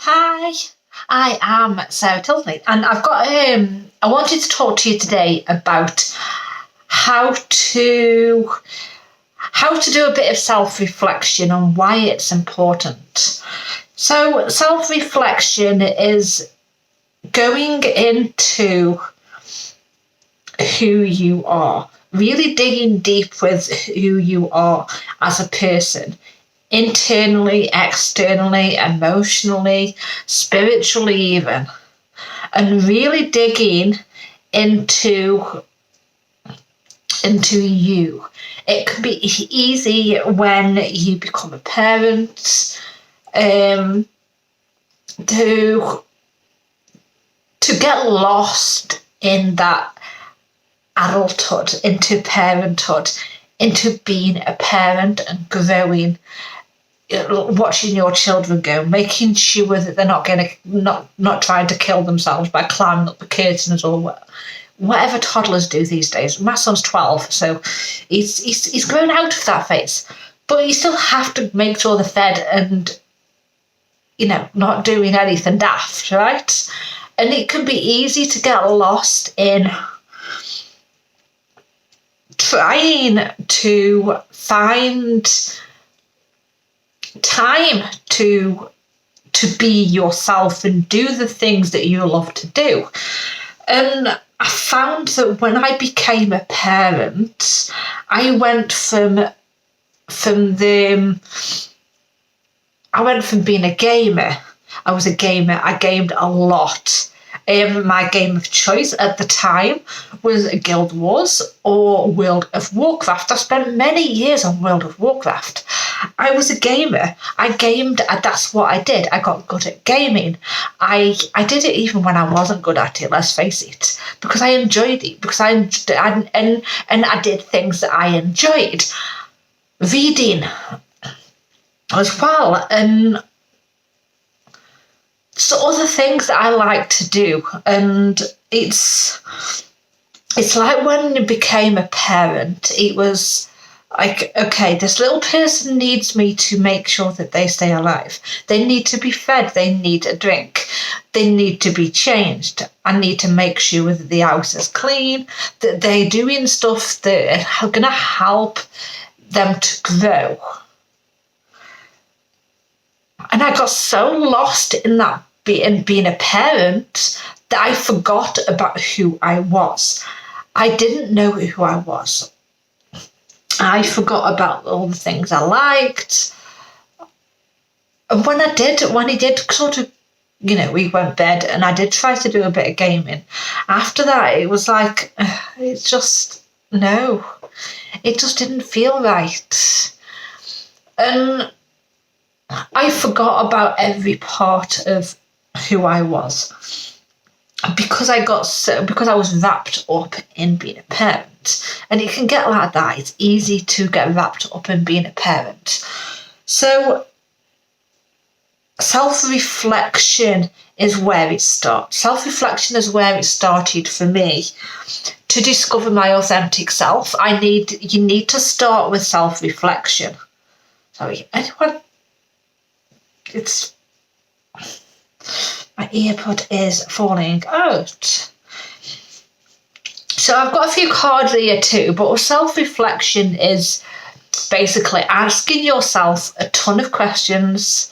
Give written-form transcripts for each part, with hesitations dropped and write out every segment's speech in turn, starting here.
Hi, I am Sarah Tilsley, and I've got I wanted to talk to you today about how to do a bit of self-reflection and why it's important. So self-reflection is going into who you are, really digging deep with who you are as a person. Internally, externally, emotionally, spiritually even, and really digging into you. It can be easy when you become a parent to get lost in that adulthood, into parenthood, into being a parent and growing, watching your children go, making sure that they're not trying to kill themselves by climbing up the curtains or whatever toddlers do these days. My son's 12, so he's grown out of that phase, but you still have to make sure they're fed and not doing anything daft, right? And it can be easy to get lost in trying to find time to be yourself and do the things that you love to do. And I found that when I became a parent, I went from being a gamer. I was a gamer. I gamed a lot. My game of choice at the time was Guild Wars or World of Warcraft. I spent many years on World of Warcraft. I was a gamer. I gamed. That's what I did. I got good at gaming. I did it even when I wasn't good at it. Let's face it, because I enjoyed it. Because I did things that I enjoyed. Reading as well, and so other things that I like to do. And it's like when you became a parent, it was like, okay, this little person needs me to make sure that they stay alive. They need to be fed. They need a drink. They need to be changed. I need to make sure that the house is clean, that they're doing stuff that are going to help them to grow. And I got so lost in that being a parent that I forgot about who I was. I didn't know who I was. I forgot about all the things I liked. And when he did sort of, we went bed and I did try to do a bit of gaming. After that, it was like, it just didn't feel right. And I forgot about every part of who I was because I was wrapped up in being a parent. And it can get like that. It's easy to get wrapped up in being a parent. So self-reflection is where it starts. Self-reflection is where it started for me. To discover my authentic self, you need to start with self-reflection. Sorry, anyone? My earpod is falling out. So I've got a few cards here too, but self-reflection is basically asking yourself a ton of questions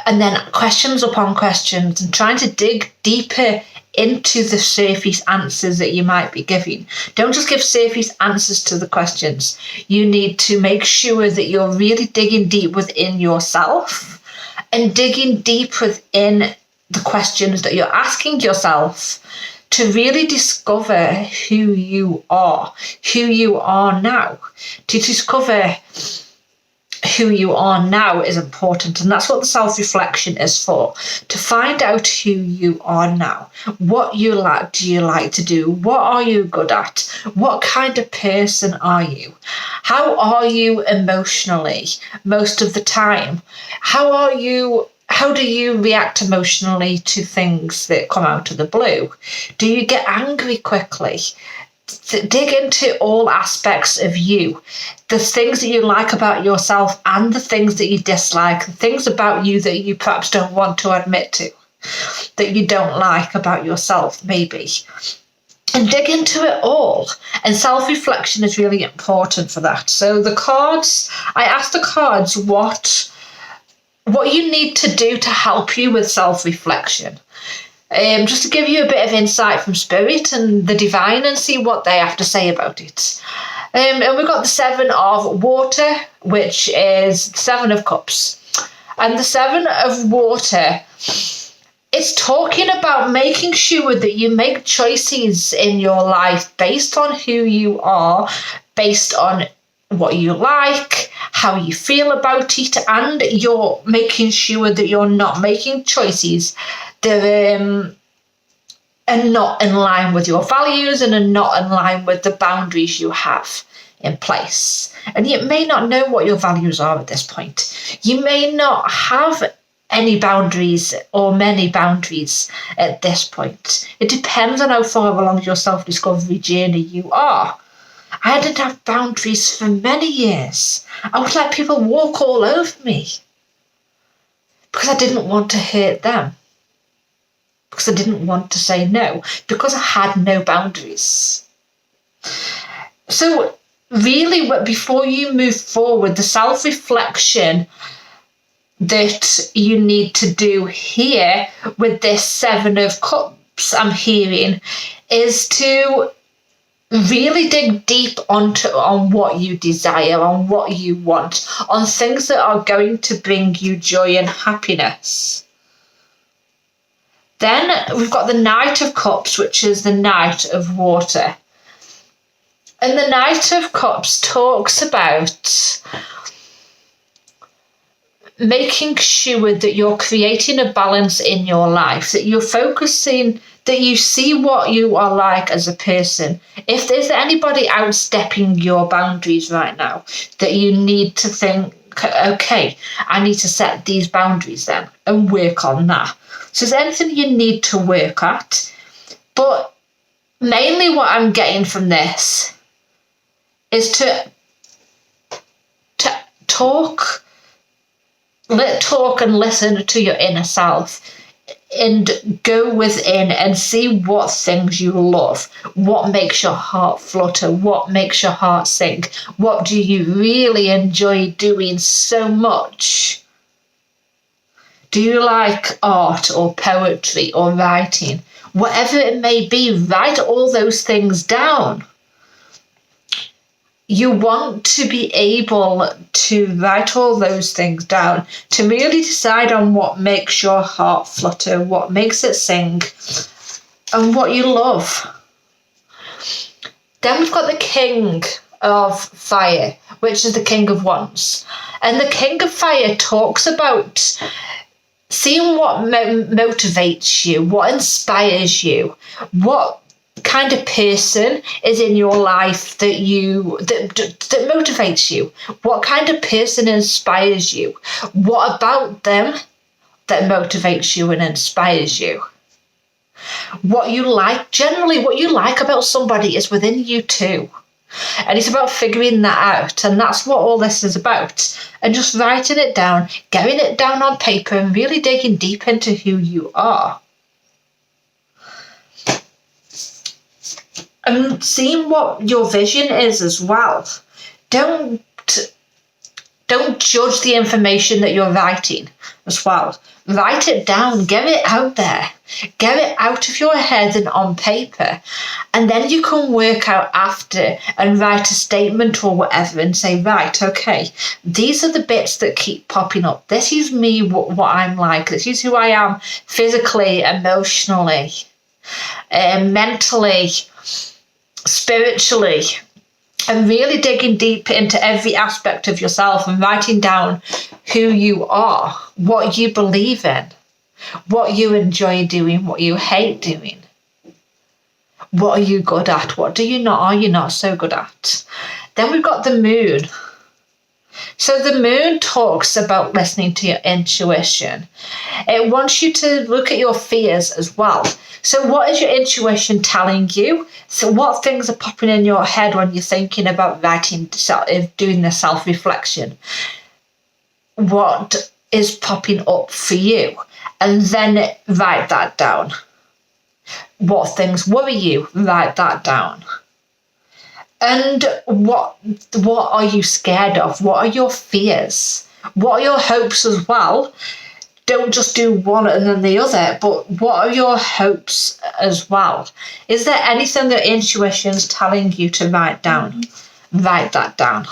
and then questions upon questions and trying to dig deeper into the surface answers that you might be giving. Don't just give surface answers to the questions. You need to make sure that you're really digging deep within yourself and digging deep within the questions that you're asking yourself to really discover who you are now. To discover who you are now is important, and that's what the self-reflection is for, to find out who you are now. What do you like to do? What are you good at? What kind of person are you? How are you emotionally most of the time? How do you react emotionally to things that come out of the blue? Do you get angry quickly? dig into all aspects of you, the things that you like about yourself and the things that you dislike, the things about you that you perhaps don't want to admit to, that you don't like about yourself, maybe. And dig into it all. And self-reflection is really important for that. So the cards, I asked the cards what you need to do to help you with self-reflection. Just to give you a bit of insight from Spirit and the Divine and see what they have to say about it. And we've got the 7 of Water, which is 7 of Cups. And the 7 of Water, it's talking about making sure that you make choices in your life based on who you are, based on what you like, how you feel about it, and you're making sure that you're not making choices that are not in line with your values and are not in line with the boundaries you have in place. And you may not know what your values are at this point. You may not have any boundaries or many boundaries at this point. It depends on how far along your self-discovery journey you are. I didn't have boundaries for many years. I would let people walk all over me because I didn't want to hurt them, because I didn't want to say no, because I had no boundaries. So really, before you move forward, the self-reflection that you need to do here with this 7 of Cups I'm hearing is to really dig deep on what you desire, on what you want, on things that are going to bring you joy and happiness. Then we've got the Knight of Cups, which is the Knight of Water. And the Knight of Cups talks about making sure that you're creating a balance in your life, that you're focusing, that you see what you are like as a person. If there's anybody outstepping your boundaries right now, that you need to think, okay, I need to set these boundaries then and work on that. So there's anything you need to work at. But mainly what I'm getting from this is to talk and listen to your inner self and go within and see what things you love, what makes your heart flutter, what makes your heart sing, what do you really enjoy doing so much. Do you like art or poetry or writing? Whatever it may be, write all those things down. You want to be able to write all those things down, to really decide on what makes your heart flutter, what makes it sing, and what you love. Then we've got the King of Fire, which is the King of Wands. And the King of Fire talks about seeing what motivates you, what inspires you, what kind of person is in your life that motivates you, what kind of person inspires you, what about them that motivates you and inspires you, what you like. Generally what you like about somebody is within you too, and it's about figuring that out. And that's what all this is about, and just writing it down, getting it down on paper, and really digging deep into who you are. And seeing what your vision is as well. Don't judge the information that you're writing as well. Write it down, get it out there, get it out of your head and on paper. And then you can work out after and write a statement or whatever and say, right, okay, these are the bits that keep popping up. This is me, what I'm like. This is who I am physically, emotionally, mentally, spiritually, and really digging deep into every aspect of yourself and writing down who you are, what you believe in, what you enjoy doing, what you hate doing, what are you good at, what are you not so good at. Then we've got the Moon. So the moon talks about listening to your intuition. It wants you to look at your fears as well. So what is your intuition telling you? So what things are popping in your head when you're thinking about doing the self-reflection? What is popping up for you? And then write that down. What things worry you? Write that down. And what are you scared of? What are your fears? What are your hopes as well? Don't just do one and then the other, but what are your hopes as well? Is there anything that intuition's telling you to write down? Write that down.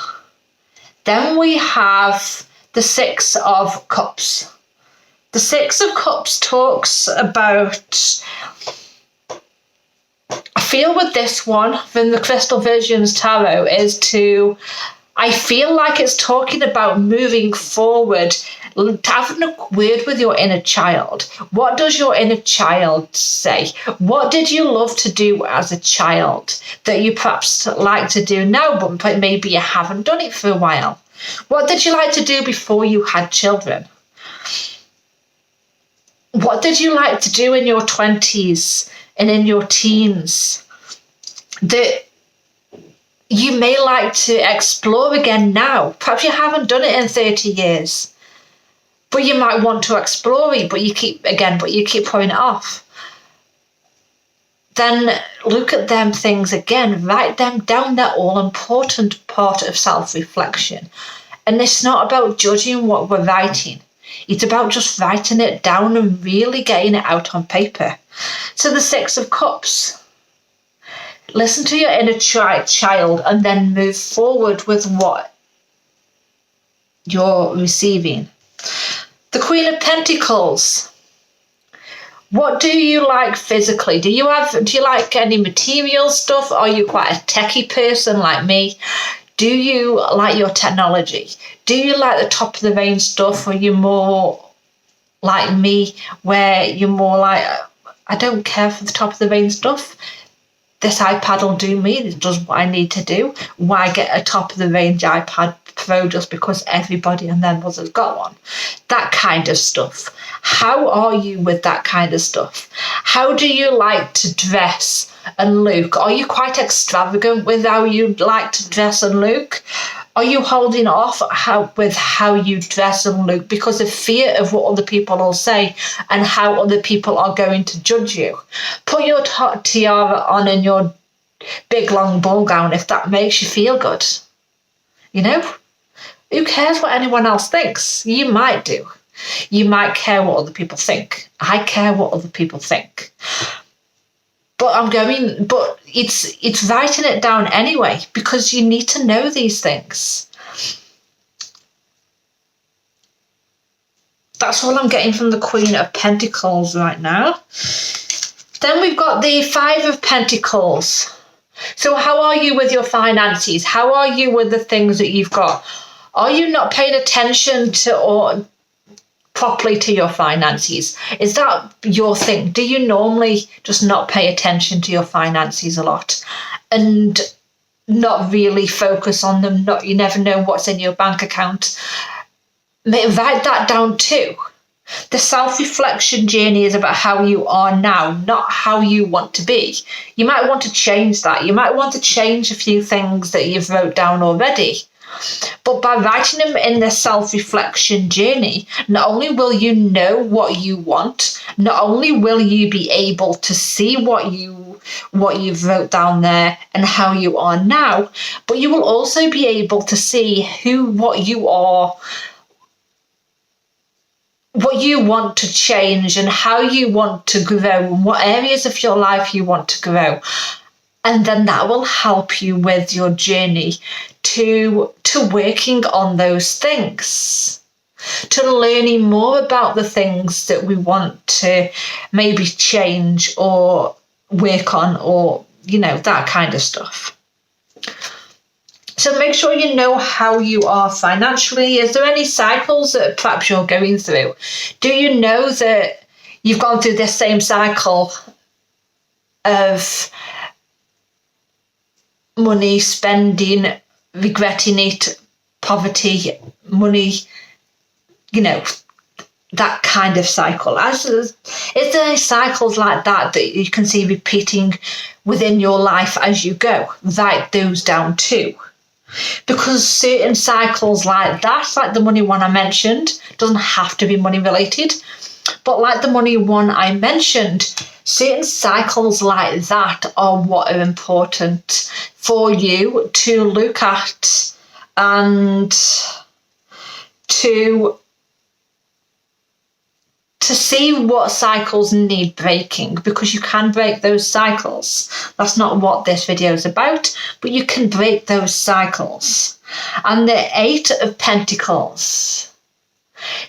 Then we have the Six of Cups. The Six of Cups talks about, I feel with this one, from the Crystal Visions Tarot, I feel like it's talking about moving forward, having a word with your inner child. What does your inner child say? What did you love to do as a child that you perhaps like to do now, but maybe you haven't done it for a while? What did you like to do before you had children? What did you like to do in your 20s and in your teens that you may like to explore again now? Perhaps you haven't done it in 30 years, but you might want to explore it, but you keep putting it off. Then look at them things again, write them down. They're all important part of self-reflection. And it's not about judging what we're writing. It's about just writing it down and really getting it out on paper. So the Six of Cups. Listen to your inner child and then move forward with what you're receiving. The Queen of Pentacles. What do you like physically? Do you like any material stuff? Are you quite a techie person like me? Do you like your technology? Do you like the top of the range stuff? Or are you more like me, where you're more like, I don't care for the top of the range stuff. This iPad will do me. It does what I need to do. Why get a top of the range iPad Pro just because everybody and their mother's got one? That kind of stuff. How are you with that kind of stuff? How do you like to dress and look? Are you quite extravagant with how you like to dress and look? Are you holding off with how you dress and look because of fear of what other people will say and how other people are going to judge you? Put your tiara on and your big long ball gown if that makes you feel good. You know? Who cares what anyone else thinks? You might do. You might care what other people think. I care what other people think. But it's writing it down anyway, because you need to know these things. That's all I'm getting from the Queen of Pentacles right now. Then we've got the Five of Pentacles. So how are you with your finances? How are you with the things that you've got? Are you not paying attention properly to your finances? Is that your thing? Do you normally just not pay attention to your finances a lot and not really focus on them? You never know what's in your bank account. Write that down too. The self-reflection journey is about how you are now, not how you want to be. You might want to change that. You might want to change a few things that you've wrote down already. But by writing them in the self-reflection journey, not only will you know what you want, not only will you be able to see what you've wrote down there and how you are now, but you will also be able to see what you are, what you want to change and how you want to grow and what areas of your life you want to grow. And then that will help you with your journey to working on those things, to learning more about the things that we want to maybe change or work on, or, that kind of stuff. So make sure you know how you are financially. Is there any cycles that perhaps you're going through? Do you know that you've gone through this same cycle of money spending, regretting it, poverty, money, that kind of cycle. Is there any cycles like that you can see repeating within your life as you go? Write those down too. Because certain cycles like that, like the money one I mentioned, doesn't have to be money related, but like the money one I mentioned, certain cycles like that are what are important for you to look at and to see what cycles need breaking, because you can break those cycles. That's not what this video is about, but you can break those cycles. And the Eight of Pentacles.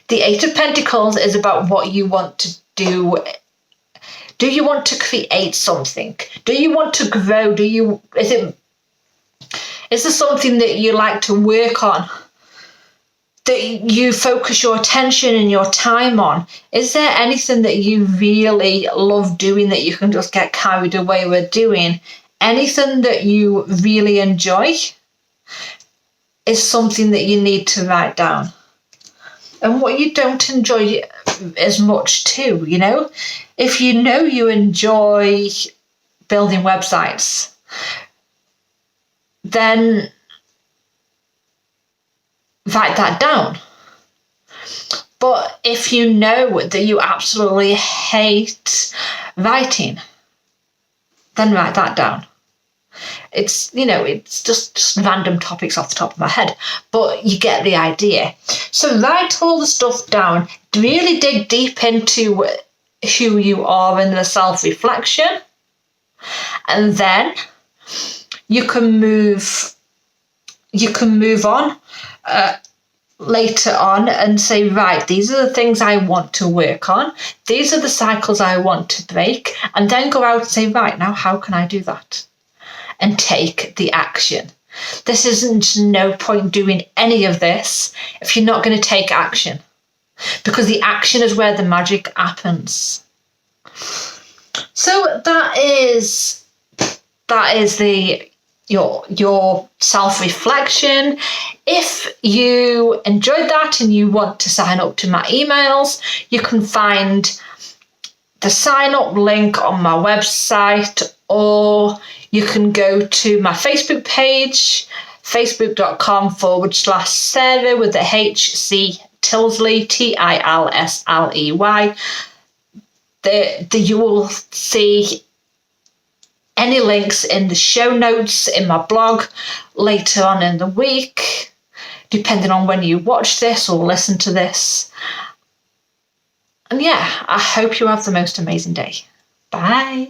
The Eight of Pentacles is about what you want to do. Do you want to create something? Do you want to grow? Is there something that you like to work on, that you focus your attention and your time on? Is there anything that you really love doing that you can just get carried away with doing? Anything that you really enjoy is something that you need to write down. And what you don't enjoy as much too, If you enjoy building websites, then write that down. But if you know that you absolutely hate writing, then write that down. It's just random topics off the top of my head, but you get the idea. So write all the stuff down, really dig deep into who you are in the self-reflection, and then you can move on later on and say, right, these are the things I want to work on. These are the cycles I want to break. And then go out and say, right, now how can I do that? And take the action. This isn't no point doing any of this if you're not going to take action, because the action is where the magic happens. So that is your self-reflection. If you enjoyed that and you want to sign up to my emails, you can find the sign up link on my website, or you can go to my Facebook page, facebook.com/Sarah with the HC Tilsley, TILSLEY. You will see any links in the show notes in my blog later on in the week, depending on when you watch this or listen to this. And yeah, I hope you have the most amazing day. Bye.